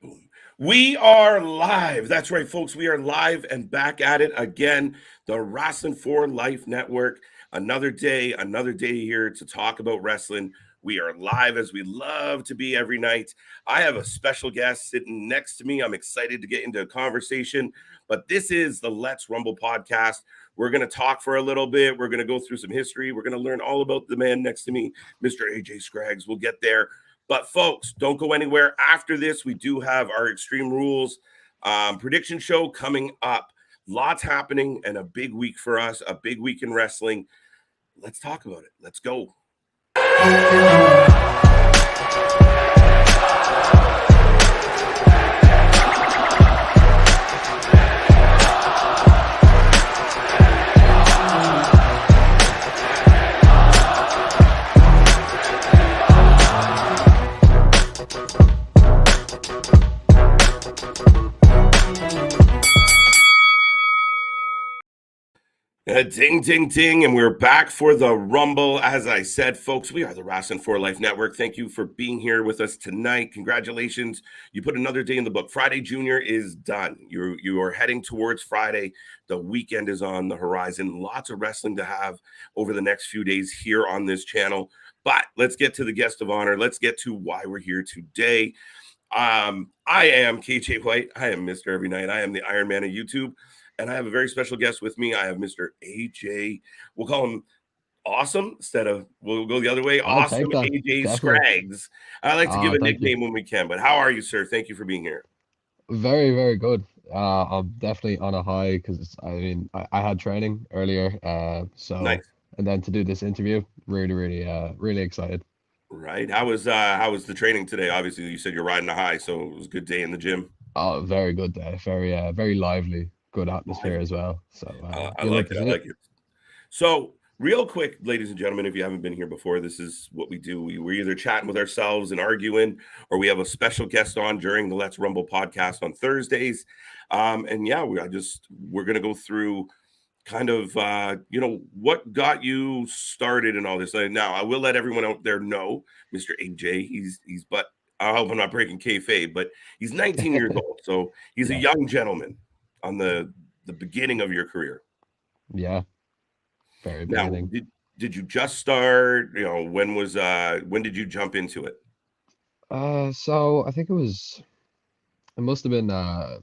Boom. We are live. That's right, folks. We are live and back at it again. The Wrasslin for Life Network. Another day here to talk about wrestling. We are live as we love to be every night. I have a special guest sitting next to me. I'm excited to get into a conversation, but this is the Let's Rumble podcast. We're going to talk for a little bit. We're going to go through some history. We're going to learn all about the man next to me, Mr. AJ Scrags. We'll get there. But folks, don't go anywhere. After this, we do have our Extreme Rules prediction show coming up. Lots happening and a big week for us, a big week in wrestling. Let's talk about it. Let's go. Ding, ding, ding. And we're back for the Rumble. As I said, folks, we are the Wrasslin for Life Network. Thank you for being here with us tonight. Congratulations. You put another day in the book. Friday Junior is done. You are heading towards Friday. The weekend is on the horizon. Lots of wrestling to have over the next few days here on this channel. But let's get to the guest of honor. Let's get to why we're here today. I am KJ White. I am Mr. Every Night. I am the Iron Man of YouTube. And I have a very special guest with me. I have Mr. AJ. We'll call him Awesome instead of, we'll go the other way. I'll Awesome take that. AJ Definitely. Scrags. I like to give a Thank you. nickname when we can, but how are you, sir? Thank you for being here. Very, very good. I'm definitely on a high because I had training earlier. Nice. And then to do this interview, really excited. Right. How was the training today? Obviously, you said you're riding a high, so it was a good day in the gym. Oh, very good day. Very lively. Good atmosphere as well. So I you'll love like to it. I see it. like it. So, real quick, ladies and gentlemen, if you haven't been here before, this is what we do. We're either chatting with ourselves and arguing, or we have a special guest on during the Let's Rumble podcast on Thursdays. And yeah, we're gonna go through kind of what got you started and all this. Now, I will let everyone out there know, Mr. AJ, he's but I hope I'm not breaking kayfabe, but he's 19 years old, so he's a Yeah. young gentleman on the beginning of your career. Yeah. Very Now, beginning. did you just start? When did you jump into it? So I think it must have been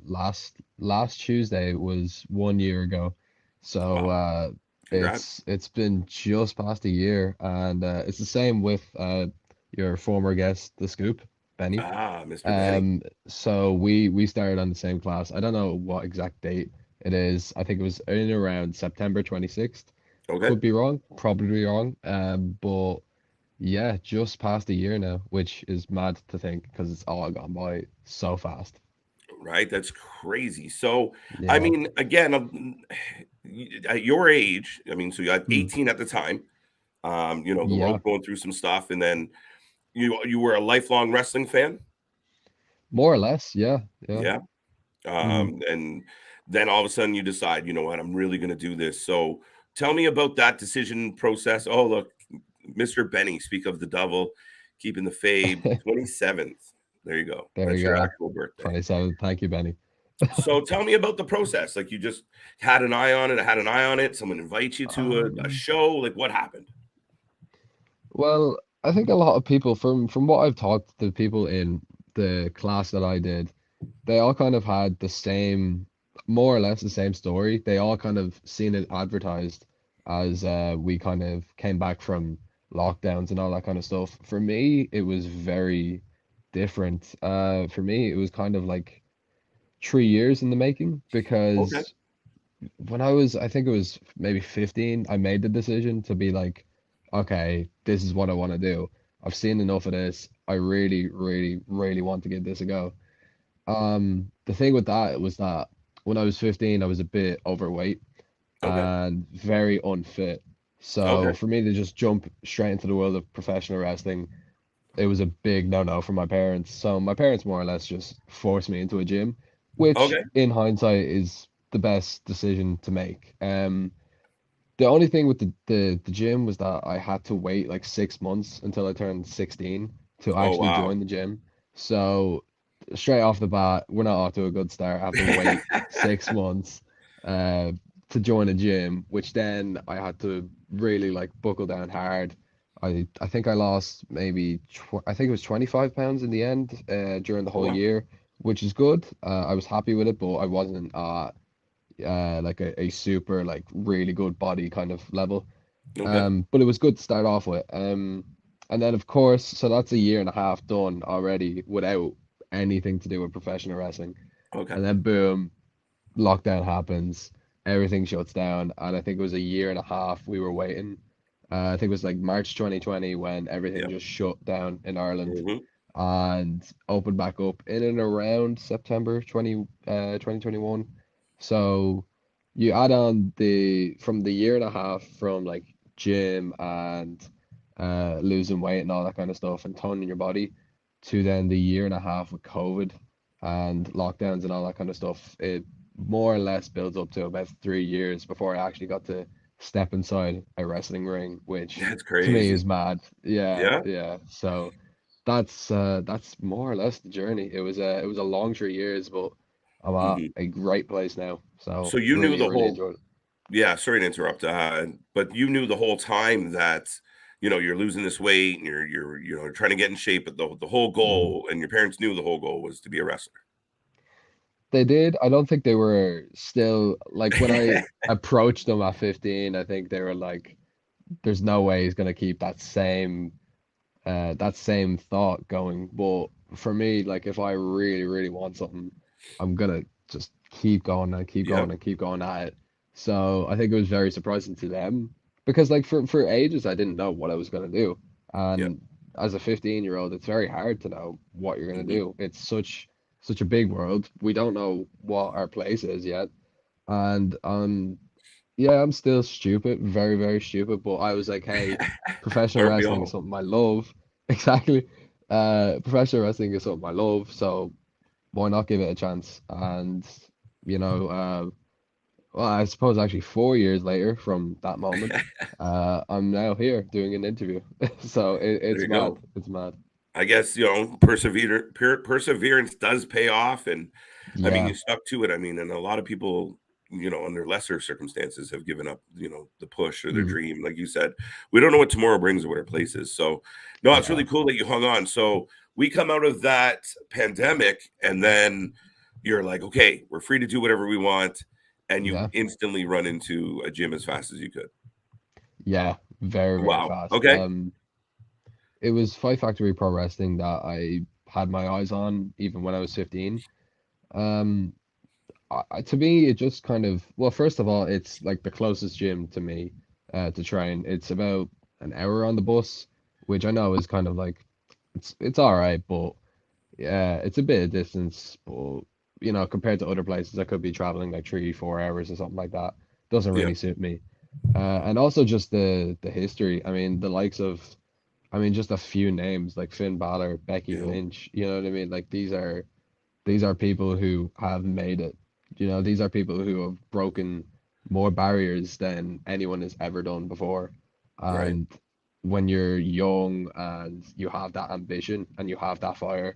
last Tuesday was 1 year ago. So Wow, congrats. it's been just past a year, and it's the same with your former guest, the Scoop, Benny. Ah, Mr. Benny. So we started on the same class. I don't know what exact date it is. I think it was in around September 26th. Okay. Could be wrong, probably wrong. But yeah, just past a year now, which is mad to think because it's all gone by so fast. Right, that's crazy. So, I Yeah. mean, again, at your age, I mean, so you had Hmm. 18 at the time. The Yeah. world's going through some stuff, and then you were a lifelong wrestling fan. More or less. Yeah. Yeah. Yeah. Hmm. And then all of a sudden you decide, you know what, I'm really going to do this. So tell me about that decision process. Oh, look, Mr. Benny, speak of the devil, keeping the fade, 27th. There you go. There That's you your go. actual birthday. 27. Thank you, Benny. So tell me about the process. Like you just had an eye on it, had an eye on it. Someone invites you to a Um, show. Like what happened? well, I think a lot of people from what I've talked to people in the class that I did, they all kind of had the same, more or less the same story. They all kind of seen it advertised as we kind of came back from lockdowns and all that kind of stuff. For me, it was very different. For me, it was kind of like 3 years in the making Okay. because when I think it was maybe 15, I made the decision to be like, okay, this is what I want to do. I've seen enough of this. I really want to give this a go. The thing with that was that when I was 15, I was a bit overweight Okay. and very unfit. So Okay. for me to just jump straight into the world of professional wrestling, it was a big no-no for my parents. So my parents more or less just forced me into a gym, which Okay. in hindsight is the best decision to make. The only thing with the gym was that I had to wait like 6 months until I turned 16 to Oh actually wow. join the gym. So straight off the bat, we're not off to a good start. I have to wait 6 months uh, to join a gym, which then I had to really like buckle down hard. I think I lost maybe I think it was 25 pounds in the end during the Oh, whole wow. year, which is good. I was happy with it, but I wasn't like a super like really good body kind of level. Okay. But it was good to start off with. And then of course, so that's a year and a half done already without anything to do with professional wrestling. Okay. And then boom, lockdown happens, everything shuts down, and I think it was a year and a half we were waiting. I think it was like March 2020 when everything Yeah. just shut down in Ireland Hmm. and opened back up in and around September 2021. So you add on the from the year and a half from like gym and losing weight and all that kind of stuff and toning your body to then the year and a half with COVID and lockdowns and all that kind of stuff. It more or less builds up to about 3 years before I actually got to step inside a wrestling ring, which That's to me crazy. is mad. Yeah, Yeah. yeah. So that's more or less the journey. It was a long 3 years, but I'm at Hmm. a great place now. So So you knew really, the really whole, enjoyed it. yeah, sorry to interrupt, but you knew the whole time that, you're losing this weight and you're trying to get in shape, but the whole Mhm. goal, and your parents knew the whole goal was to be a wrestler. They did. I don't think they were still like when I approached them at 15, I think they were like, there's no way he's gonna keep that same thought going. But for me, like if I really, really want something, I'm gonna just keep going and keep Yep. going and keep going at it. So I think it was very surprising to them because like for ages I didn't know what I was gonna do. Yep. And as a 15-year-old, it's very hard to know what you're gonna Hmm. do. It's such a big world. We don't know what our place is yet. And yeah, I'm still stupid, very, very stupid. But I was like, hey, professional Aren't we wrestling is all? something I love. Exactly. Professional wrestling is something I love, so why not give it a chance? And you know, well, I suppose actually 4 years later from that moment, I'm now here doing an interview. So There it's you mad. go. It's mad. I guess, perseverance does pay off, and I mean, Yeah. you stuck to it. I mean, and a lot of people, under lesser circumstances, have given up, the push or their Mhm. dream. Like you said, we don't know what tomorrow brings or what our place is. So, no, it's Yeah. really cool that you hung on. So we come out of that pandemic, and then you're like, okay, we're free to do whatever we want, and you Yeah. instantly run into a gym as fast as you could. Yeah. Very, very Wow. fast. Okay. It was Fight Factory Pro Wrestling that I had my eyes on even when I was 15. Um, to me, it just kind of, well, first of all, it's like the closest gym to me to train. It's about an hour on the bus, which I know is kind of like it's all right, but yeah, it's a bit of distance, but compared to other places, I could be traveling like 3, 4 hours or something like that. Doesn't Yeah. really suit me. And also just the history. I mean, the likes of I mean, just a few names like Finn Balor, Becky Yeah. Lynch. You know what I mean? Like these are people who have made it. These are people who have broken more barriers than anyone has ever done before. Right. And when you're young and you have that ambition and you have that fire,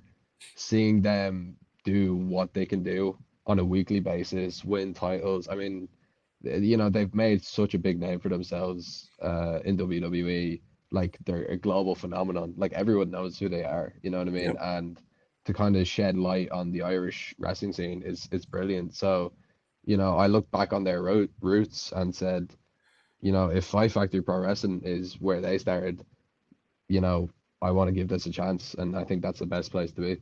seeing them do what they can do on a weekly basis, win titles. I mean, they've made such a big name for themselves in WWE. Like they're a global phenomenon. Like everyone knows who they are. You know what I mean? Yep. And to kind of shed light on the Irish wrestling scene is brilliant. So, I look back on their roots and said, if Fight Factory Pro Wrestling is where they started, you know, I want to give this a chance, and I think that's the best place to be.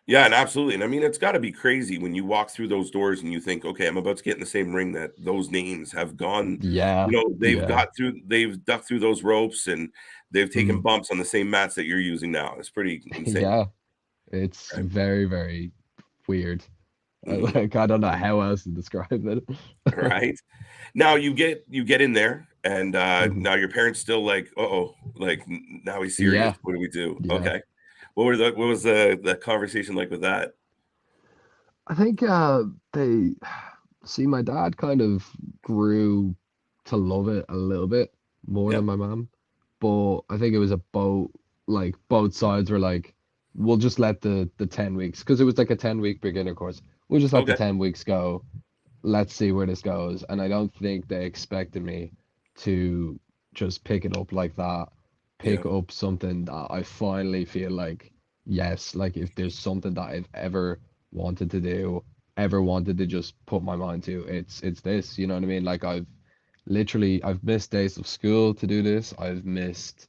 Yeah, and absolutely. And I mean, it's got to be crazy when you walk through those doors and you think, okay, I'm about to get in the same ring that those names have gone. Yeah, yeah, They've ducked through those ropes and they've taken mm, bumps on the same mats that you're using now. It's pretty insane. yeah. It's Right. very, very weird. Hmm. Like I don't know how else to describe it. Right. Now you get in there, and Mhm. now your parents still like, oh, like now he's serious. Yeah, What do we do? yeah. Okay. What was the conversation like with that? I think they see my dad kind of grew to love it a little bit more than Yep. my mom, but I think it was a both like both sides were like, we'll just let the 10 weeks, because it was like a 10-week beginner course. We'll just let the Okay. 10 weeks go. Let's see where this goes. And I don't think they expected me to just pick it up like that, Yeah. pick up something that I finally feel like, yes, like if there's something that I've ever wanted to do, ever wanted to just put my mind to, it's this, you know what I mean? Like I've missed days of school to do this. I've missed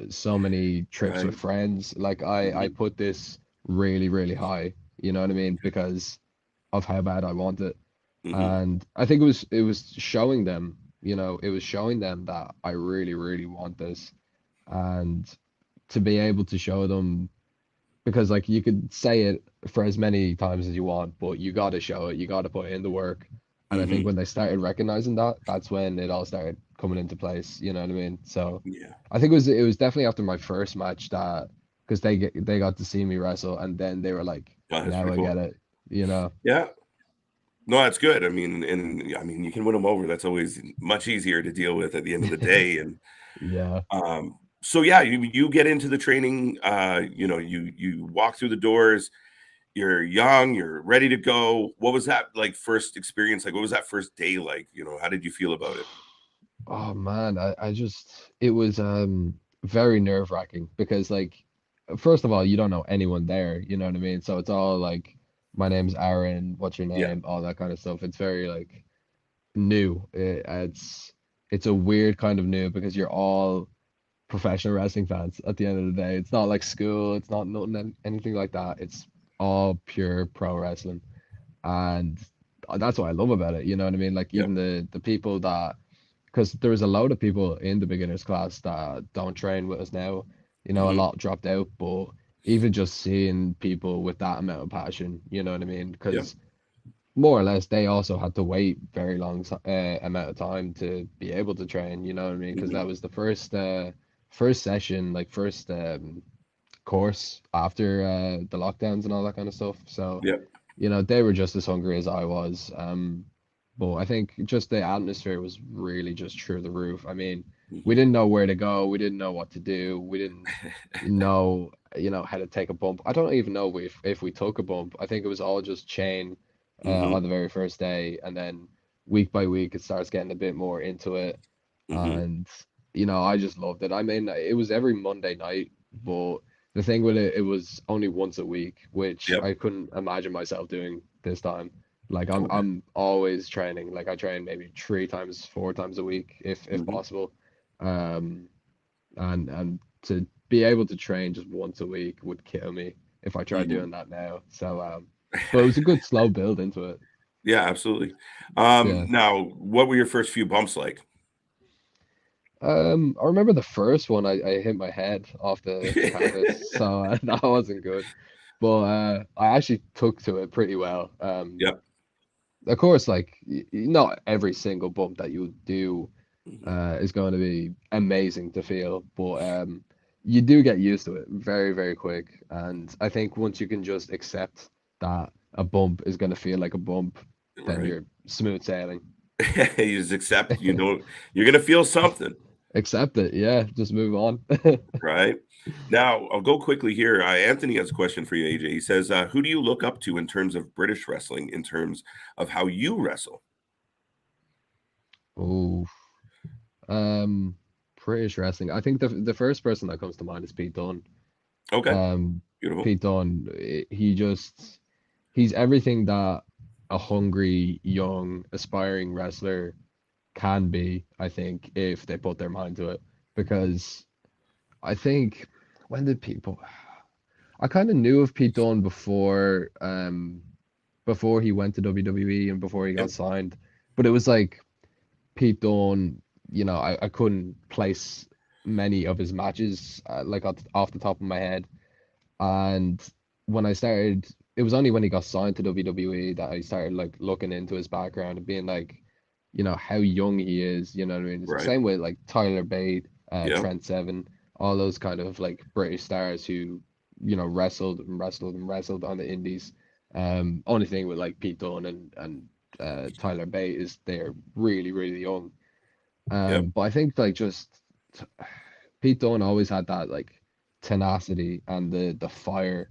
so many trips with Right. friends. Like I Hmm. put this really, really high, you know what I mean? Because of how bad I want it. Hmm. And I think it was showing them, it was showing them that I really, really want this. And to be able to show them, because like you could say it for as many times as you want, but you got to show it, you got to put in the work. And I think Hmm. when they started recognizing that, that's when it all started coming into place, you know what I mean? So Yeah. I think it was definitely after my first match that, because they got to see me wrestle, and then they were like, Oh, that's now pretty I cool. get it, you know? Yeah. No, that's good. I mean, and I mean, you can win them over. That's always much easier to deal with at the end of the day. And Yeah. so yeah, you get into the training. You walk through the doors. You're young. You're ready to go. What was that like first experience? Like, what was that first day like? How did you feel about it? Oh man, I just it was very nerve-wracking because like first of all, you don't know anyone there, you know what I mean? So it's all like my name's Aaron, what's your Yeah. name, all that kind of stuff. It's very like new. It's a weird kind of new because you're all professional wrestling fans at the end of the day. It's not like school, it's not nothing anything like that. It's all pure pro wrestling. And that's what I love about it, you know what I mean? Like Yep. even the people that, because there was a load of people in the beginners class that don't train with us now. A Hmm. lot dropped out, but even just seeing people with that amount of passion, you know what I mean? Yep. Because more or less they also had to wait very long amount of time to be able to train, you know what I mean? Because Hmm. that was the first session, like first course after the lockdowns and all that kind of stuff. So Yep. they were just as hungry as I was. But I think just the atmosphere was really just through the roof. I mean, we Hmm. didn't know where to go. We didn't know what to do. We didn't know, how to take a bump. I don't even know if we took a bump. I think it was all just chain Hmm. on the very first day, and then week by week it starts getting a bit more into it. Hmm. And I just loved it. I mean, it was every Monday night, but the thing with it, it was only once a week, which Yep. I couldn't imagine myself doing this time. Like I'm Okay. I'm always training. Like I train maybe 3 times, 4 times a week if Hmm. possible. Um and to be able to train just once a week would kill me if I tried Hmm. doing that now. So but it was a good slow build into it. Yeah, absolutely. Yeah. Now, what were your first few bumps like? I remember the first one I hit my head off the canvas, so that wasn't good. But I actually took to it pretty well. Yep. Of course, like not every single bump that you do Mhm. is going to be amazing to feel, but you do get used to it very, very quick. And I think once you can just accept that a bump is going to feel like a bump, then Right. you're smooth sailing. You just accept, you're gonna feel something, Accept it, yeah, just move on. right? Now, I'll go quickly here. Anthony has a question for you, AJ. He says, "Who do you look up to in terms of British wrestling, in terms of how you wrestle?" Oh, um, British wrestling. I think the first person that comes to mind is Pete Dunne. Okay, Um, beautiful. Pete Dunne, he's everything that a hungry, young, aspiring wrestler can be, I think, if they put their mind to it. Because I think when did people I kind of knew of Pete Dunne before he went to WWE and before he got Yep. signed. But it was like Pete Dunne, I couldn't place many of his matches like off the top of my head. And when I started, it was only when he got signed to WWE that I started like looking into his background and being like, how young he is, you know what I mean? It's the Right. same with like Tyler Bate, Yep. Trent Seven, all those kind of like British stars who, wrestled and wrestled and wrestled on the indies. Only thing with like Pete Dunne and Tyler Bate is they're really, really young. Yep. But I think like just Pete Dunne always had that like tenacity and the fire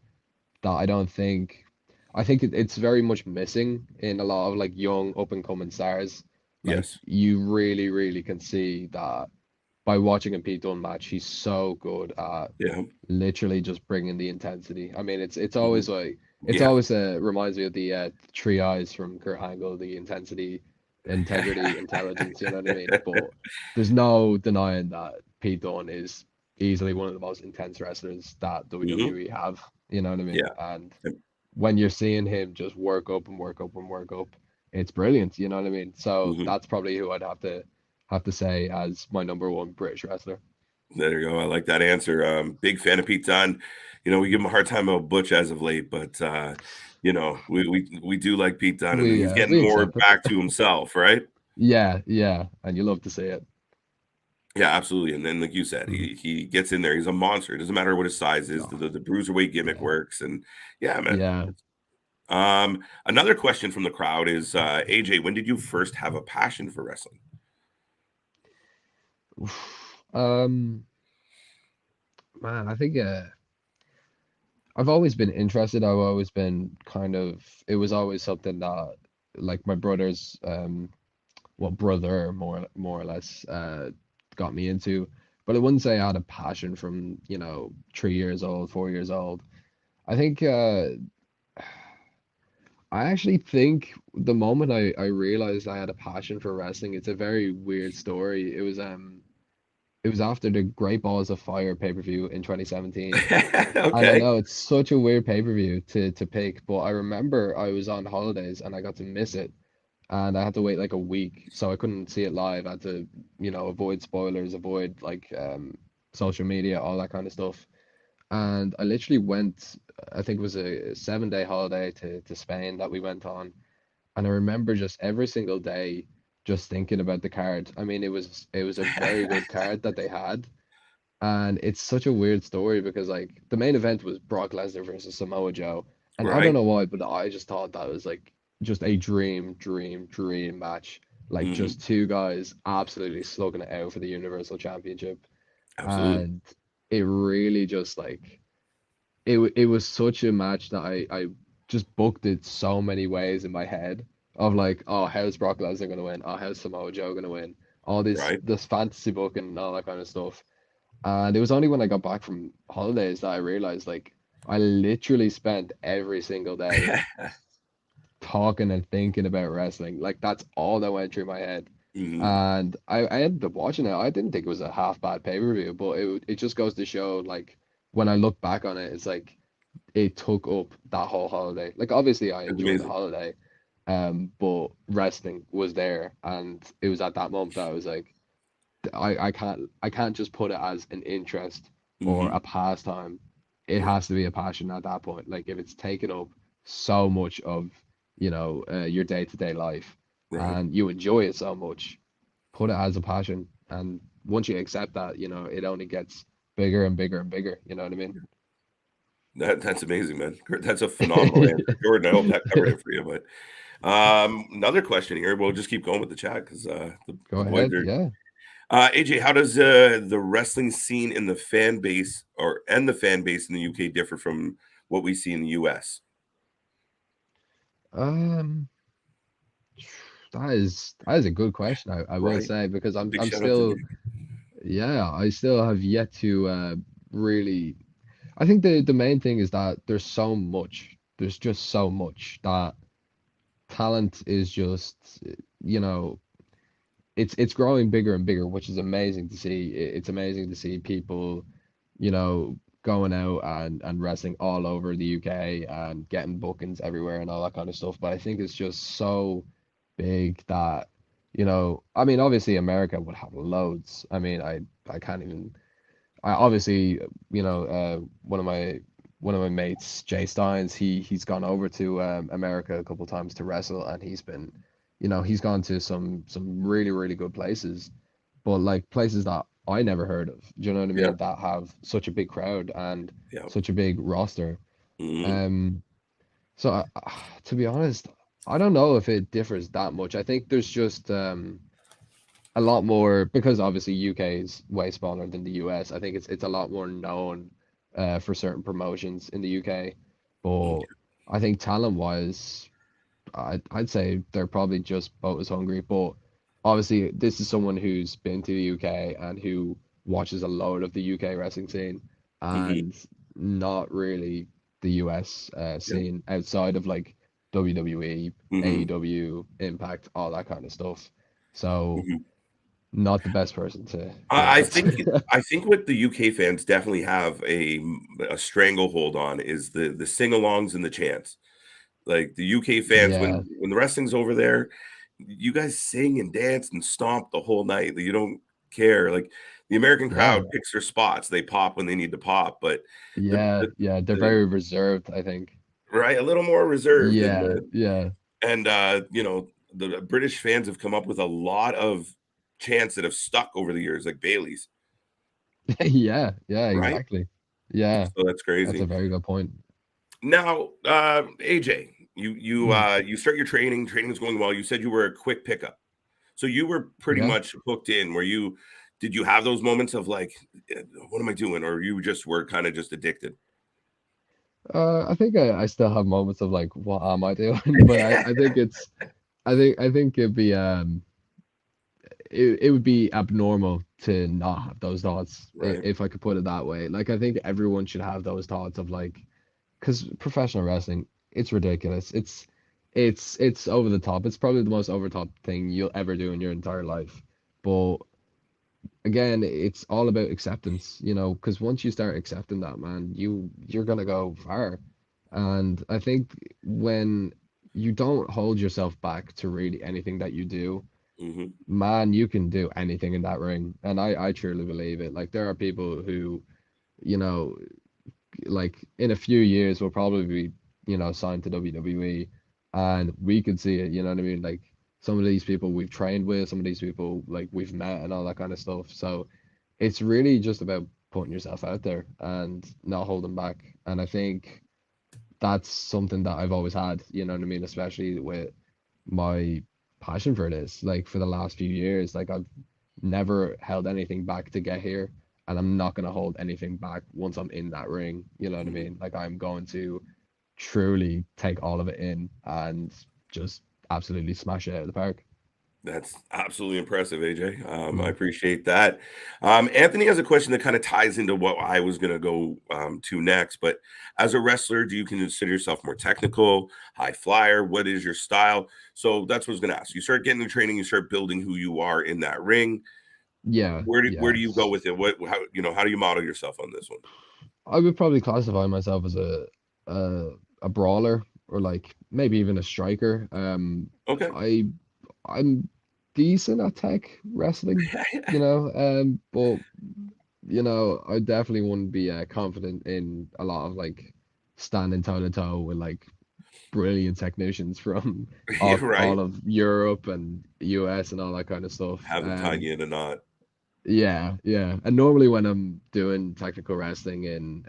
that I think it's very much missing in a lot of like young up and coming stars. Like Yes. you really, really can see that by watching a Pete Dunne match, he's so good at Yeah. literally just bringing the intensity. I mean, it's Mhm. always like it's Yeah. always reminds me of the three eyes from Kurt Angle, the intensity, integrity, intelligence. You know what I mean? But there's no denying that Pete Dunne is easily one of the most intense wrestlers that Hmm. WWE have. You know what I mean? Yeah. And when you're seeing him just work up and work up and work up, it's brilliant. You know what I mean? So Hmm. that's probably who I'd have to say as my number one British wrestler. There you go. I like that answer. Big fan of Pete Dunne. We give him a hard time about Butch as of late, but we do like Pete Dunne, and he's We getting more accept it. back to himself, right? Yeah, yeah, and you love to see it. Yeah, absolutely. And then, like you said, Mhm. he gets in there. He's a monster. It doesn't matter what his size is. Oh, The bruiserweight gimmick yeah, works, and yeah, man. yeah. Another question from the crowd is, AJ, when did you first have a passion for wrestling? Oof. Man, I think I've always been interested. I've always been kind of. It was always something that, like my brothers, what brother more or less, got me into. But I wouldn't say I had a passion from 3 years old, 4 years old. I think I actually think the moment I realized I had a passion for wrestling, it's a very weird story. It was after the Great Balls of Fire pay-per-view in 2017. And I Okay. know it's such a weird pay-per-view to pick, but I remember I was on holidays and I got to miss it. And I had to wait like a week, so I couldn't see it live. I had to, avoid spoilers, avoid like social media, all that kind of stuff. And I literally went, I think it was a 7 day holiday to Spain that we went on. And I remember just every single day just thinking about the card. I mean, it was a very good card that they had. And it's such a weird story because like the main event was Brock Lesnar versus Samoa Joe. And I don't Right. know why, but I just thought that was like just a dream match. Like Hmm. just two guys absolutely slugging it out for the Universal Championship. Absolutely. And it really just like it was such a match that I just booked it so many ways in my head of like, oh, how's Brock Lesnar gonna win? Oh, how's Samoa Joe gonna win? All Right. this fantasy booking and all that kind of stuff. And it was only when I got back from holidays that I realized like I literally spent every single day talking and thinking about wrestling. Like that's all that went through my head. Hmm. And I ended up watching it. I didn't think it was a half bad pay-per-view, but it just goes to show like when I look back on it, it's like it took up that whole holiday. Like obviously I It's enjoyed the amazing. holiday, but wrestling was there, and it was at that moment that I was like, I can't just put it as an interest or Hmm. a pastime. It Yeah. has to be a passion at that point. Like if it's taken up so much of your day-to-day life, Right. and you enjoy it so much, put it as a passion. And once you accept that, it only gets bigger and bigger and bigger. You know what I mean? That's amazing, man. That's a phenomenal answer, Jordan. I hope that covered it for you. But another question here. We'll just keep going with the chat because Go the boys ahead. are. Yeah. AJ, how does the wrestling scene in the fan base the fan base in the UK differ from what we see in the US? Um, that is a good question. I will Right. say because I'm Big I'm shout out to still Nick. yeah I still have yet to really. I think the main thing is that there's so much. There's just so much that talent is just you know it's growing bigger and bigger, which is amazing to see. It's amazing to see people, going out and wrestling all over the UK and getting bookings everywhere and all that kind of stuff. But I think it's just so big that, I mean, obviously America would have loads. I mean, I can't even. I obviously, one of my mates, Jay Steins, he's gone over to America a couple times to wrestle, and he's gone to some really really good places, but like places that I never heard of. Do you know what I Yeah. mean? That have such a big crowd and Yeah. such a big roster. Hmm. Um, so to be honest, I don't know if it differs that much. I think there's just a lot more because obviously UK is way smaller than the US. I think it's a lot more known for certain promotions in the UK. But I think talent-wise, I'd say they're probably just about as hungry. But obviously, this is someone who's been to the UK and who watches a load of the UK wrestling scene Hmm. and not really the US Yeah. scene outside of like WWE, Hmm. AEW, Impact, all that kind of stuff. So Hmm. not the best person to get I that. think I think what the UK fans definitely have a stranglehold on is the sing-alongs and the chants. Like the UK fans, Yeah, when the wrestling's over there, you guys sing and dance and stomp the whole night. You don't care. Like the American yeah, crowd picks their spots. They pop when they need to pop, but the, yeah, the, yeah. They're the very reserved, I think. right, a little more reserved, Yeah, yeah. and the British fans have come up with a lot of chants that have stuck over the years, like Bailey's, Yeah, yeah, right? exactly. Yeah, So that's that's a crazy. very good point. Now, AJ, Mhm. you start your training. Training is going well. You said you were a quick pickup. So you were pretty Yeah. much hooked in. Did you have those moments of like, what am I doing? Or you just were kind of just addicted? I think I still have moments of like, what am I doing? But I think it's I think it would be abnormal to not have those thoughts, Right. if I could put it that way. Like I think everyone should have those thoughts of like, because professional wrestling, it's ridiculous. It's over the top. It's probably the most over the top thing you'll ever do in your entire life. But again, it's all about acceptance, because once you start accepting that, man, you're gonna go far. And I think when you don't hold yourself back to really anything that you do, Hmm. man, you can do anything in that ring. And I truly believe it. Like there are people who, you know, like in a few years will probably be, signed to WWE, and we could see it, you know what I mean? Like some of these people we've trained with, some of these people like we've met and all that kind of stuff. So it's really just about putting yourself out there and not holding back. And I think that's something that I've always had, you know what I mean? Especially with my passion for this, like for the last few years, like I've never held anything back to get here, and I'm not gonna hold anything back once I'm in that ring. You know what I Hmm. mean? Like I'm going to truly take all of it in and just absolutely smash it out of the park. That's absolutely impressive, AJ. I Mm. appreciate that. Anthony has a question that kind of ties into what I was going to go to next. But as a wrestler, do you consider yourself more technical, high flyer? What is your style? So that's what I was going to ask. You start getting the training, you start building who you are in that ring. Yeah, Where do you go yes. with it? How do you model yourself on this one? I would probably classify myself as a a brawler, or like maybe even a striker. Okay. I I'm decent at tech wrestling, but I definitely wouldn't be confident in a lot of like standing toe to toe with like brilliant technicians from You're all right. of Europe and US and all that kind of stuff. Have them tie you in a knot. Yeah, yeah. And normally when I'm doing technical wrestling in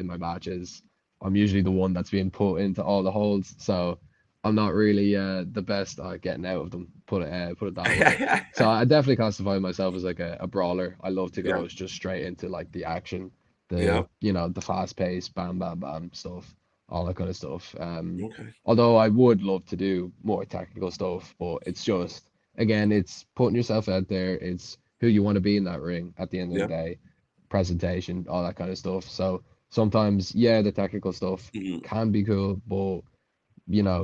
my matches, I'm usually the one that's being put into all the holds. So I'm not really the best at getting out of them. Put it that way. So I definitely classify myself as like a brawler. I love to Yeah. go just straight into like the action, Yeah. the fast pace, bam, bam, bam stuff, all that kind of stuff. Okay. Although I would love to do more technical stuff, but it's just again, it's putting yourself out there. It's who you want to be in that ring at the end of the Yeah. day, presentation, all that kind of stuff. So sometimes, yeah, the technical stuff Mhm. can be cool, but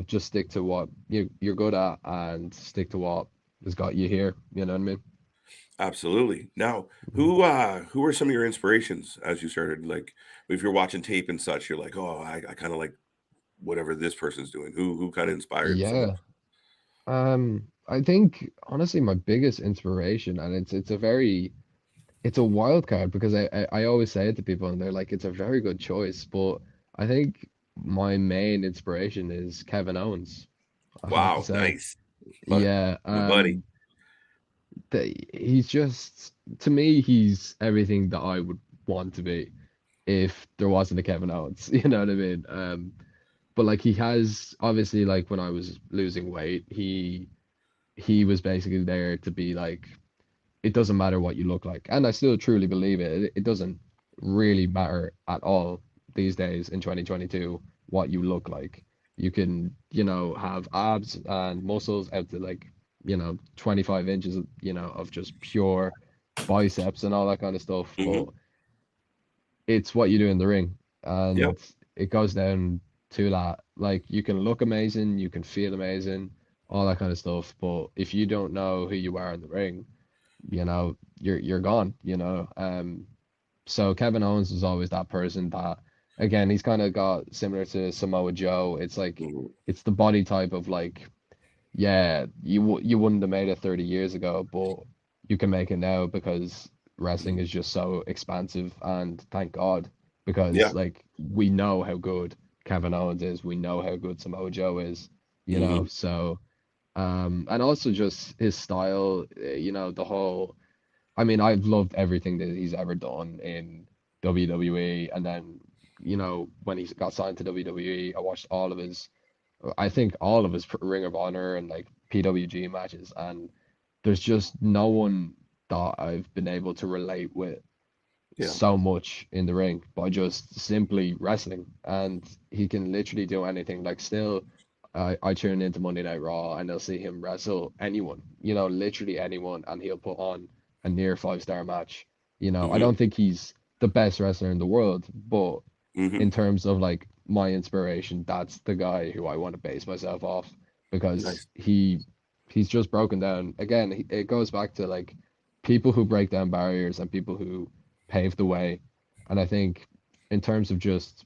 just stick to what you're good at and stick to what has got you here. You know what I mean? Absolutely. Now, Mhm. who are some of your inspirations as you started? Like, if you're watching tape and such, you're like, oh, I kind of like whatever this person's doing. Who kind of inspired some of Yeah. I think honestly my biggest inspiration, and it's a wild card because I always say it to people and they're like, it's a very good choice, but I think my main inspiration is Kevin Owens, I have to wow, say. nice, my, Yeah, my buddy. he's just, to me, he's everything that I would want to be if there wasn't a Kevin Owens. You know what I mean? But like he has obviously, like when I was losing weight, he was basically there to be like, it doesn't matter what you look like, and I still truly believe it. It doesn't. really matter at all these days in 2022 what you look like. You can, have abs and muscles out to like, 25 inches, of just pure biceps and all that kind of stuff. But Hmm. it's what you do in the ring. Yep. And it goes down to that. Like you can look amazing, you can feel amazing, all that kind of stuff. But if you don't know who you are in the ring, you're gone, so Kevin Owens was always that person that, again, he's kind of got similar to Samoa Joe. It's like Hmm. it's the body type of like, yeah, you wouldn't have made it 30 years ago, but you can make it now because wrestling is just so expansive, and thank God, Yeah. because like we know how good Kevin Owens is, we know how good Samoa Joe is, Hmm. so and also just his style, the whole. I mean, I've loved everything that he's ever done in WWE, and then, when he got signed to WWE, I watched I think all of his Ring of Honor and like PWG matches, and there's just no one that I've been able to relate with Yeah. so much in the ring by just simply wrestling. And he can literally do anything. Like, still, I tune into Monday Night Raw and I'll see him wrestle anyone, literally anyone, and he'll put on a near 5-star match. I Hmm. don't think he's the best wrestler in the world, but Hmm. in terms of like my inspiration, that's the guy who I want to base myself off, because Nice. he's just broken down. Again, it goes back to like people who break down barriers and people who pave the way. And I think in terms of just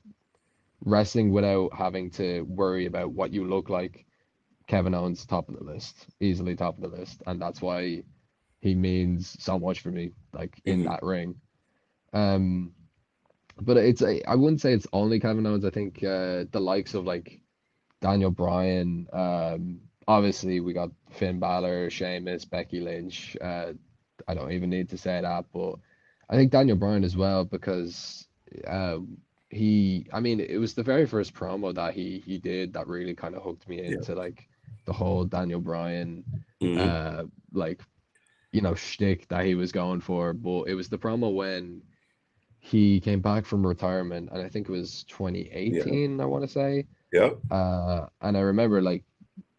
wrestling without having to worry about what you look like, Kevin Owens top of the list, easily top of the list, and that's why he means so much for me, like in Hmm. that ring. Um, but I wouldn't say it's only Kevin Owens. I think the likes of like Daniel Bryan, obviously we got Finn Balor, Sheamus, Becky Lynch. I don't even need to say that, but I think Daniel Bryan as well, because uh, I mean, it was the very first promo that he did that really kind of hooked me Yeah. into like the whole Daniel Bryan, Hmm. uh, like shtick that he was going for. But it was the promo when he came back from retirement, and I think it was Yeah. 2018, I want to say. Yeah. And I remember like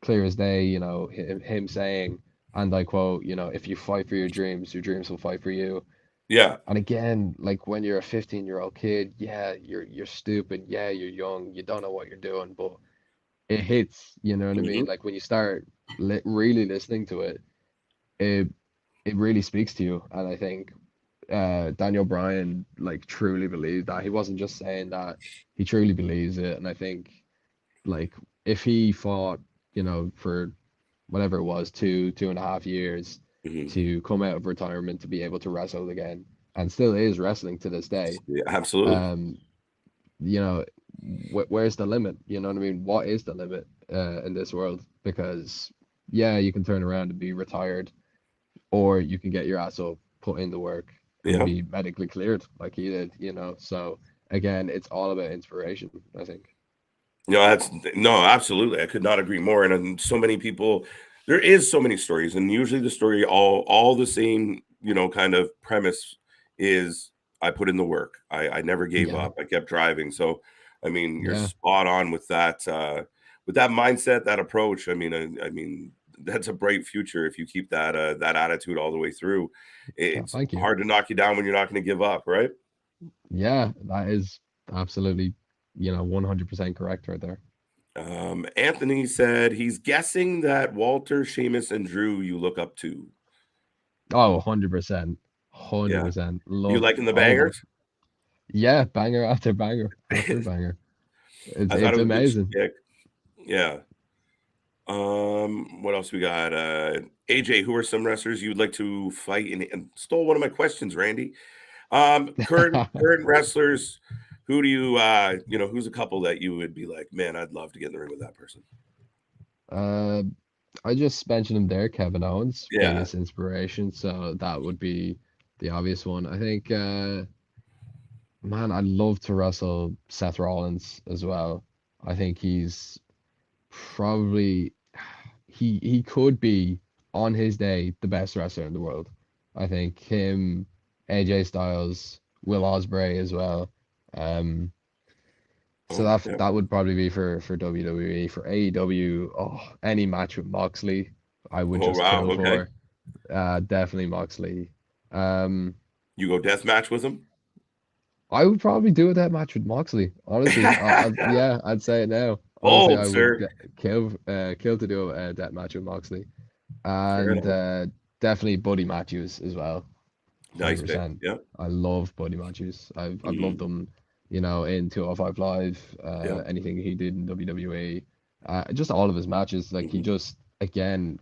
clear as day, him saying, and I quote, if you fight for your dreams will fight for you. Yeah. And again, like when you're a 15-year-old kid, yeah, you're stupid, yeah, you're young, you don't know what you're doing, but it hits, you know what I mean? Hmm. Like when you start really listening to it, it it really speaks to you. And I think Daniel Bryan like truly believes that. He wasn't just saying that, he truly believes it. And I think like if he fought, for whatever it was, 2.5 years Hmm. to come out of retirement to be able to wrestle again, and still is wrestling to this day. Yeah. Absolutely. Um, you know, where's the limit? You know what I mean? What is the limit in this world? Because yeah, you can turn around and be retired, or you can get your ass up, put in the work, and Yeah. be medically cleared like he did. So again, it's all about inspiration, I think. No, that's no, absolutely. I could not agree more. And so many people, there is so many stories, and usually the story all the same, kind of premise is I put in the work. I never gave Yeah, up. I kept driving. So, I mean, you're yeah, spot on with that mindset, that approach. I mean, that's a bright future if you keep that attitude all the way through. yeah. It's Thank you. hard to knock you down when you're not going to give up, right? Yeah, that is absolutely, 100% correct right there. Anthony said he's guessing that Walter, Sheamus, and Drew you look up to. Oh, 100%. Yeah. 100%. You Love liking the all of them. bangers? Yeah, banger after banger after banger. It's I thought it's it was a good amazing. kick. Yeah. What else we got? AJ, who are some wrestlers you'd like to fight? And stole one of my questions, Randy. Current wrestlers, who do who's a couple that you would be like, man, I'd love to get in the ring with that person? Uh, I just mentioned him there, Kevin Owens, Yeah. biggest inspiration, so that would be the obvious one. I think, man, I'd love to wrestle Seth Rollins as well. I think he's probably he could be on his day the best wrestler in the world. I think him, AJ Styles, Will Ospreay as well. Um, so Oh, that yeah. that would probably be for WWE. For AEW, oh, any match with Moxley, I would Oh, just wow. kill Okay. for. Definitely Moxley. Um, You go death match with him? I would probably do that match with Moxley. Honestly, yeah, I'd say it now. Honestly, Bold, I would sir. kill to do that match with Moxley, Fair and enough. definitely Buddy Matthews as well. Nice pick. 100%. Yeah. I love Buddy Matthews. I've loved Mhm. him, in 205 Live, Yeah. anything he did in WWE, just all of his matches. Like he Mhm. just again,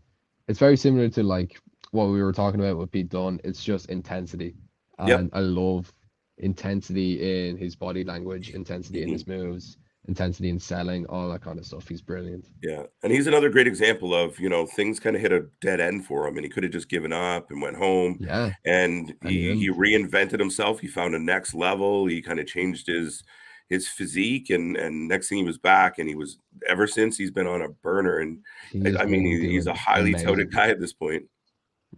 it's very similar to like what we were talking about with Pete Dunne. It's just intensity, Yep. and I love intensity in his body language, intensity in Mhm. his moves, intensity in selling, all that kind of stuff. He's brilliant. Yeah, and he's another great example of, things kinda hit a dead end for him, and he coulda just given up and went home, Yeah, and and he he didn't. reinvented himself, he found a next level, he kinda changed his physique, and next thing he was back, and he was ever since, he's been on a burner, and He's I mean, been he's a doing highly touted amazing. guy at this point.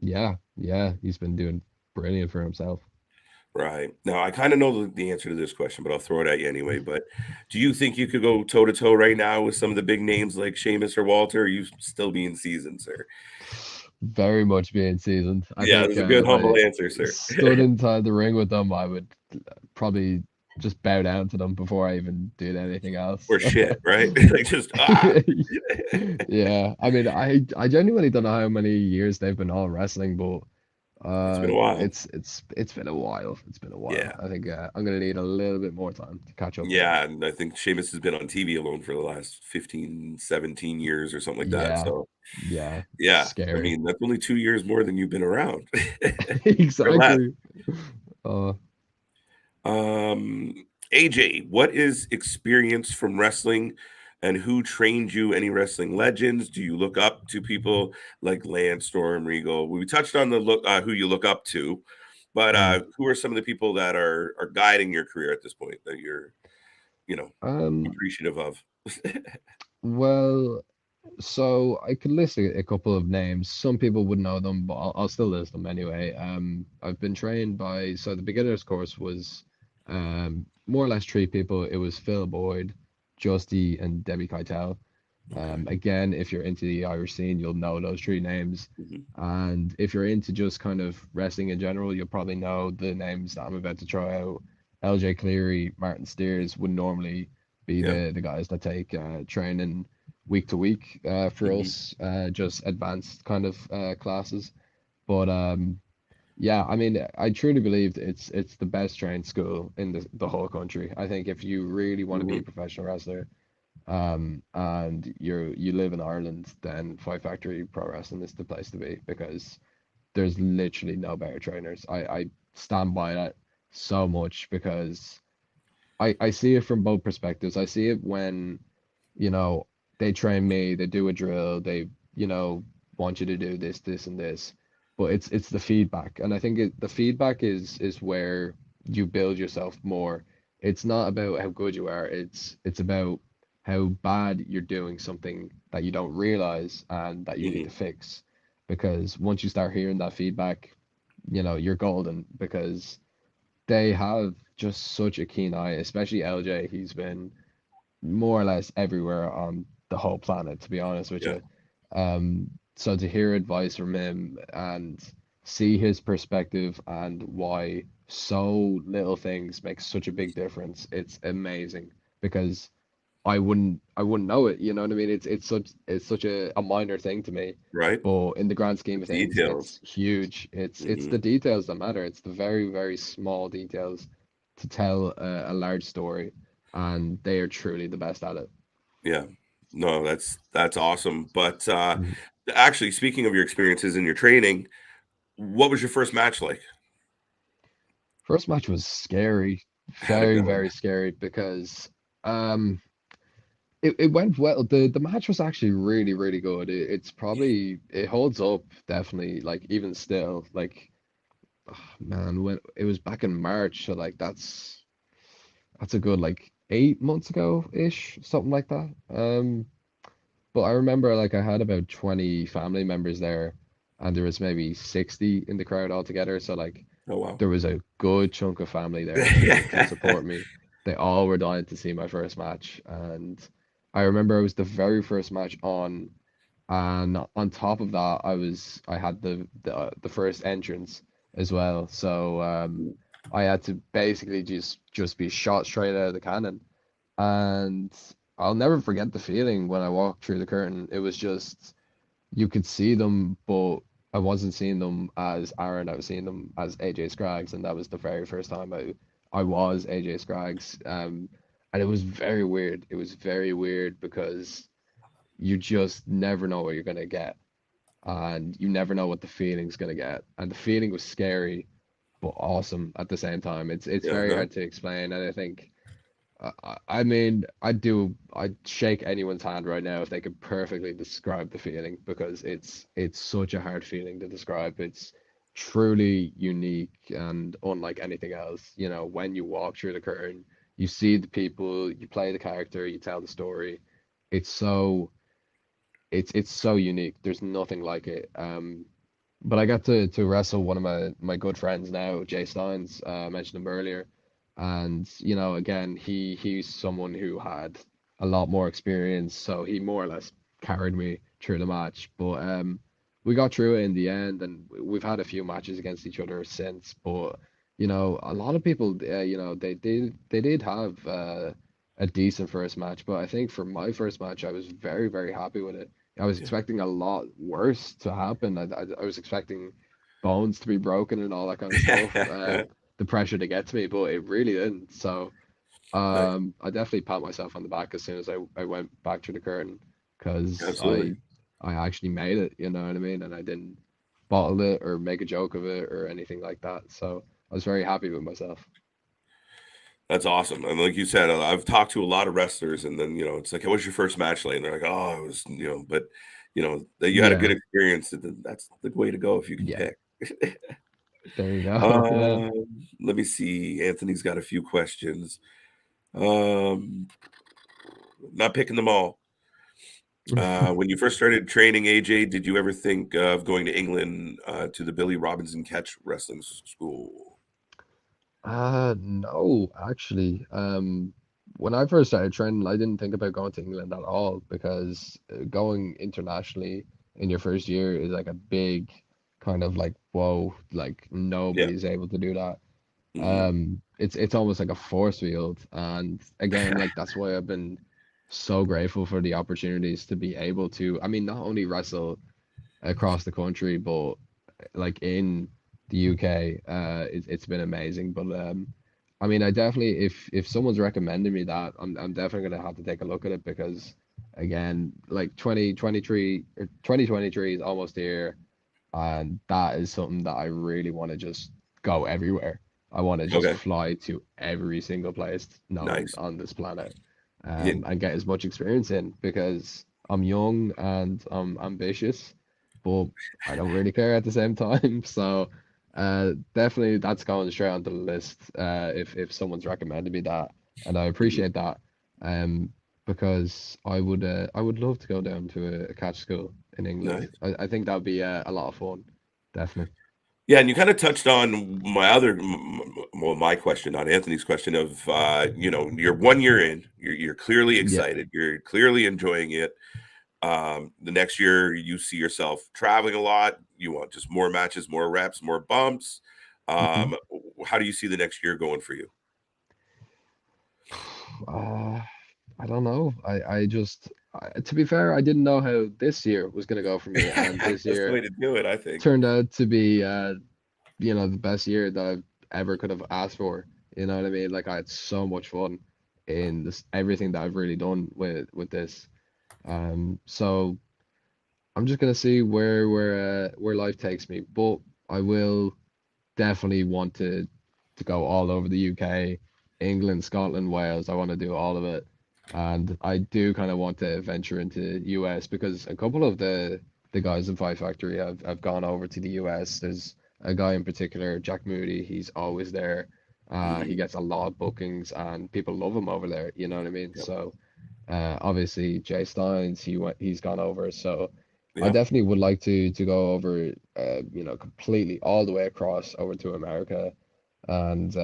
Yeah, yeah, he's been doing brilliant for himself. Right. Now, I kinda know the answer to this question, but I'll throw it at you anyway, but do you think you could go toe to toe right now with some of the big names like Sheamus or Walter, or are you still being seasoned, sir? Very much being seasoned. I Yeah, think that's a good, if I humble answer, sir. stood inside the ring with them, I would probably just bow down to them before I even did anything else. Or shit, right? Like, just, "Ah." Yeah, I mean, I genuinely don't know how many years they've been all wrestling, but It's been a while. it's been a while. It's been a while. Yeah. I think I'm gonna need a little bit more time to catch up. Yeah, and I think Sheamus has been on TV alone for the last 15, 17 years or something like that, Yeah, so, yeah, yeah, I scary. mean, that's only 2 years more than you've been around. Or less. Exactly. Uh, AJ, what is experience from wrestling and who trained you? Any wrestling legends? Do you look up to people like Lance Storm, Regal? We touched on who you look up to, but mm. who are some of the people that are guiding your career at this point that you're, you know, Um, appreciative of? well, so I could list a couple of names. Some people would know them, but I'll still list them anyway. I've been trained by, so the beginners course was more or less three people. It was Phil Boyd, Justy, and Debbie Keitel. Okay. Again, if you're into the Irish scene, you'll know those three names. Mhm. And if you're into just kind of wrestling in general, you'll probably know the names that I'm about to try out. LJ Cleary, Martin Steers would normally be Yeah. the guys that take training week to week for Mhm. us, just advanced kind of classes. But yeah, I mean, I truly believe it's the best trained school in the whole country. I think if you really want to be a Mhm. professional wrestler, and you live in Ireland, then Fight Factory Pro Wrestling is the place to be because there's literally no better trainers. I stand by that so much because I see it from both perspectives. I see it when, you know, they train me, they do a drill, they, want you to do this, this, and this. But it's the feedback. And I think the feedback is where you build yourself more. It's not about how good you are, it's about how bad you're doing something that you don't realize and that you need to Mhm. fix. Because once you start hearing that feedback, you're golden because they have just such a keen eye, especially LJ. He's been more or less everywhere on the whole planet, to be honest with Yeah. you. So to hear advice from him and see his perspective and why so little things make such a big difference, it's amazing because I wouldn't know it, you know what I mean? It's such a minor thing to me, Right? but in the grand The scheme of things, details. it's huge. It's the Mhm. details that matter. It's the very, very small details to tell a large story, and they are truly the best at it. Yeah. No, that's awesome. But Mhm. actually, speaking of your experiences in your training, what was your first match like? First match was scary, How'd it very, go? very scary because um it went well. The match was actually really, really good. It's probably it holds up definitely, like even still, like man, when it was back in March, so like that's a good like 8 months ago ish, something like that. But I remember like I had about 20 family members there, and there was maybe 60 in the crowd altogether. So like Oh wow. There was a good chunk of family there to support me. They all were dying to see my first match, and I remember it was the very first match on, and on top of that, I had the first entrance as well. So I had to basically just be shot straight out of the cannon, and I'll never forget the feeling when I walked through the curtain. It was just you could see them, but I wasn't seeing them as Aaron. I was seeing them as AJ Scraggs, and that was the very first time I was AJ Scraggs. And it was very weird. It was very weird because you just never know what you're gonna get, and you never know what the feeling's gonna get. And the feeling was scary, but awesome at the same time. It's very Uh-huh. hard to explain, and I think I mean, I'd shake anyone's hand right now if they could perfectly describe the feeling because it's such a hard feeling to describe. It's truly unique and unlike anything else. You know, when you walk through the curtain, you see the people, you play the character, you tell the story. It's so it's so unique. There's nothing like it. But I got to wrestle one of my good friends now, Jay Steins. I mentioned him earlier, and you know, again, he's someone who had a lot more experience, so he more or less carried me through the match. But we got through it in the end, and we've had a few matches against each other since. But you know, a lot of people, you know, they did have a decent first match, but I think for my first match, I was very happy with it. I was Yeah. expecting a lot worse to happen. I was expecting bones to be broken and all that kind of stuff. The pressure to get to me, but it really didn't. So Nice. I definitely pat myself on the back as soon as I went back through the curtain because Absolutely. I actually made it. You know what I mean? And I didn't bottle it or make a joke of it or anything like that. So I was very happy with myself. That's awesome. And like you said, I've talked to a lot of wrestlers, and then it's like, "What was your first match like?" And they're like, "Oh, it was," but that you had a good Yeah, experience. That's the way to go if you can yeah. pick. There you go. Yeah. Um, Let me see. Anthony's got a few questions. Um, Not picking them all. When you first started training AJ, did you ever think of going to England to the Billy Robinson Catch Wrestling School? No, actually. When I first started training, I didn't think about going to England at all because going internationally in your first year is like a big kind of like, whoa, like Yeah. nobody's able to do that. Hmm. It's almost like a force field. And again, like that's why I've been so grateful for the opportunities to be able to, I mean, not only wrestle across the country, but like in the UK, it's been amazing. But I mean, I definitely if someone's recommending me that, I'm definitely gonna have to take a look at it because again, like 2023 or 2023 is almost here, and that is something that I really want to just go everywhere. I want to just Okay. fly to every single place known Nice. on this planet, Yeah. and get as much experience in because I'm young and I'm ambitious, but I don't really care at the same time. So, definitely that's going straight onto the list. If someone's recommended me that, and I Mhm. appreciate that, um, because I would love to go down to a catch school in England. Nice. I think that would be a lot of fun, definitely. Yeah, and you kind of touched on my other, well, my question, not Anthony's question of, you're 1 year in, you're clearly Yeah. excited, you're clearly enjoying it. The next year, you see yourself traveling a lot. You want just more matches, more reps, more bumps. Mhm. How do you see the next year going for you? Uh, I don't know. To be fair, I didn't know how this year was going to go for me, and this That's the year way to do it, I think. turned out to be, you know, the best year that I've ever could have asked for. You know what I mean? Like I had so much fun in this everything that I've really done with this. So I'm just gonna see where life takes me, but I will definitely want to go all over the UK, England, Scotland, Wales. I want to do all of it. And I do kind of want to venture into US because a couple of the guys in Five Factory have gone over to the US. There's a guy in particular, Jack Moody, he's always there. He Mhm. gets a lot of bookings and people love him over there, you know what I mean? Yep. So obviously Jay Steins, he's gone over. So I Yeah. definitely would like to go over, completely all the way across over to America, and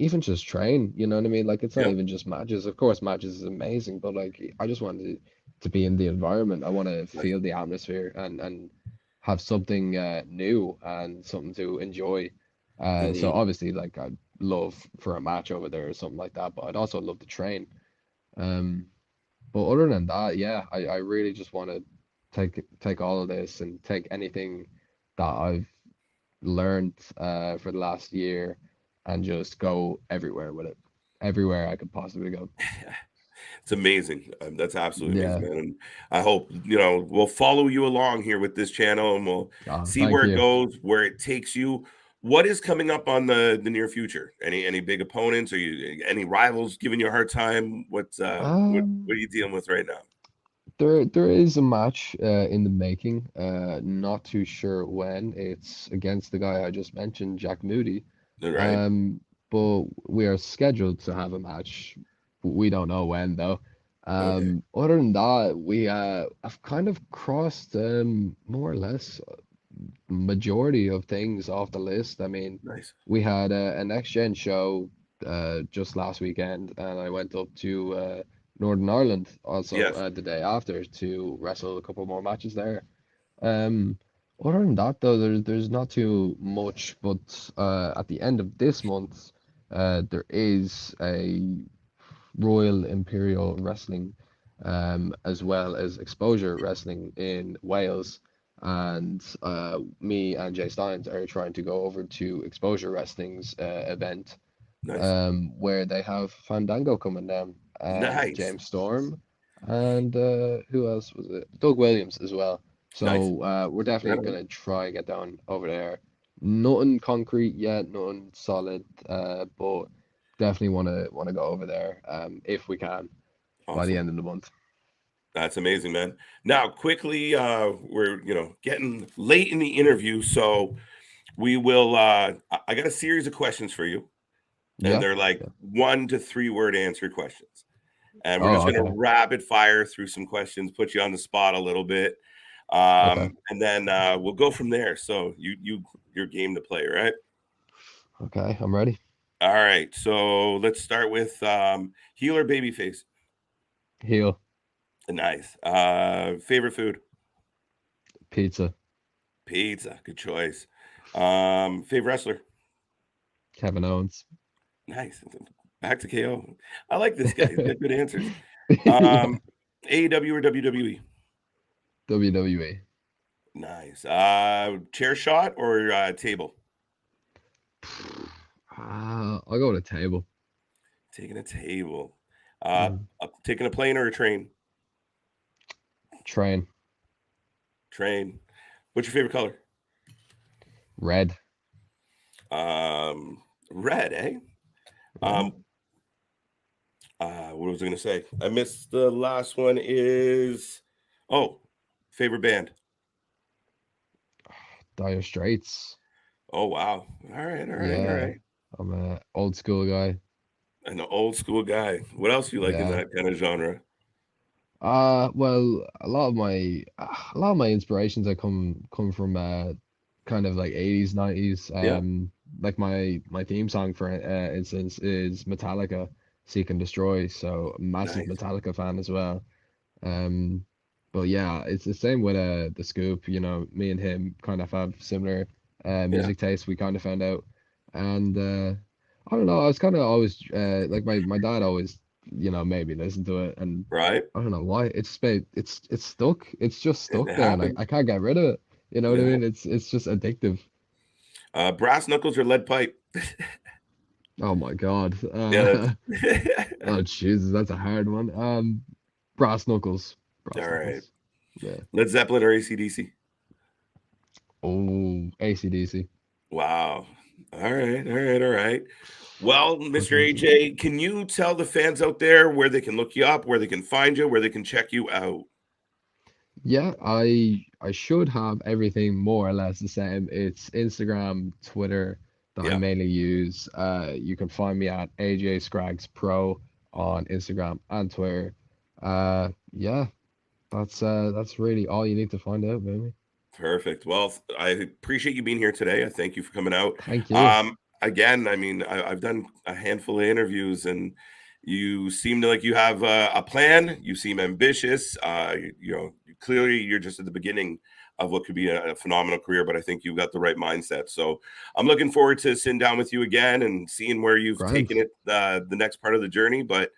even just train. You know what I mean? Like it's not Yeah. even just matches. Of course, matches is amazing, but like I just want to be in the environment. I want to Nice. feel the atmosphere and have something new and something to enjoy. So Hmm. obviously, like I'd love for a match over there or something like that, but I'd also love to train. Um, but other than that, yeah, I really just want to take all of this and take anything that I've learned for the last year and just go everywhere with it. Everywhere I could possibly go. It's amazing. That's absolutely amazing, Yeah. man. And I hope, we'll follow you along here with this channel and we'll see Thank where it you. goes, where it takes you. What is coming up on the near future? Any big opponents? Or any rivals giving you a hard time? What are Um, you dealing with right now? there is a match in the making. Not too sure when. It's against the guy I just mentioned, Jack Moody. All right. Um, but we are scheduled to have a match. We don't know when though. Okay. Other than that, we have kind of crossed more or less majority of things off the list. I mean, Nice. we had a next gen show just last weekend, and I went up to Northern Ireland also Yes. the day after to wrestle a couple more matches there. Um, Other than that, though, there's not too much. But at the end of this month, there is a Royal Imperial Wrestling, as well as Exposure Wrestling in Wales. And me and Jay Steins are trying to go over to Exposure Wrestling's event, Nice. where they have Fandango coming down, and Nice. James Storm, and who else was it? Doug Williams as well. Nice. So we're definitely Right on. gonna try and get down over there. Nothing concrete yet, nothing solid, but definitely wanna go over there if we can by the Awesome. end of the month. That's amazing, man. Now, quickly, we're getting late in the interview, so we will. I got a series of questions for you, and Yeah. they're like Yeah. 1 to 3 word answer questions. And we're just Oh, going to okay. rapid fire through some questions, put you on the spot a little bit, Okay. and then we'll go from there. So your game to play, right? Okay. I'm ready. All right. So let's start with heel or babyface. Heel. Nice. Favorite food. Pizza. Pizza. Good choice. Favorite wrestler. Kevin Owens. Nice. Back to KO. I like this guy. He's got good answers. Yeah. Um, AEW or WWE? WWE. Nice. Chair shot or table? I'll go with a table. Taking a table. Mm. Taking a plane or a train? Train. Train. What's your favorite color? Red. Red, eh? Yeah. Um, what was I gonna say? I missed the last one is favorite band. Dire Straits. Oh wow. All right, all right, all Yeah. right. I'm a old school guy. An old school guy. What else you like in Yeah. that kind of genre? Well, a lot of my inspirations I come from kind of like 80s, 90s. Yeah, Like my theme song for instance is Metallica, Seek and Destroy. So massive nice. Metallica fan as well. Um, but yeah, it's the same with the Scoop. Me and him kind of have similar Yeah, music tastes. We kind of found out, and I don't know. I was kind of always like my dad always made me listen to it, and right. I don't know why. It's stuck. It's just It stuck there, and I, happens. I can't get rid of it. You know what I It mean? happens. It's just addictive. Brass knuckles or lead pipe? Oh my God. Yeah. Oh Jesus, that's a hard one. Brass knuckles. All Brass right. knuckles. Yeah. Led Zeppelin or ACDC? Oh, AC/DC. Wow. All right. All right. All right. Well, Mr. Unfortunately. AJ, can you tell the fans out there where they can look you up, where they can find you, where they can check you out? Yeah, I should have everything more or less the same. It's Instagram, Twitter that I Yeah. mainly use. You can find me at AJ Scrags Pro on Instagram and Twitter. Yeah, That's really all you need to find out, baby. Perfect. Well, I appreciate you being here today. I thank you for coming out. Thank you. Again, I mean, I've done a handful of interviews, and you seem to like you have a plan. You seem ambitious. You know, clearly you're just at the beginning of what could be a phenomenal career, but I think you've got the right mindset. So I'm looking forward to sitting down with you again and seeing where you've Grand. taken it the next part of the journey. But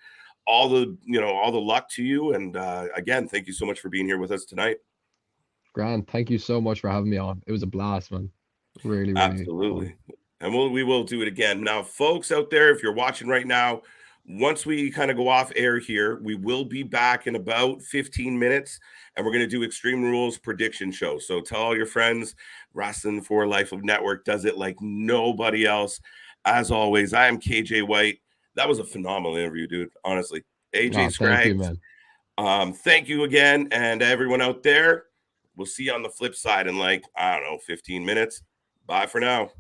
all the luck to you. And again, thank you so much for being here with us tonight. Grand. Thank you so much for having me on. It was a blast, man. Really, really fun. Absolutely. And we will do it again. Now, folks out there, if you're watching right now, once we kind of go off air here, we will be back in about 15 minutes, and we're going to do Extreme Rules prediction show. So tell all your friends, Wrasslin for Life of Network does it like nobody else. As always, I am KJ White. That was a phenomenal interview, dude. Honestly, AJ Thank you, Scrags. man. Thank you again, and everyone out there. We'll see you on the flip side in like, I don't know, 15 minutes. Bye for now.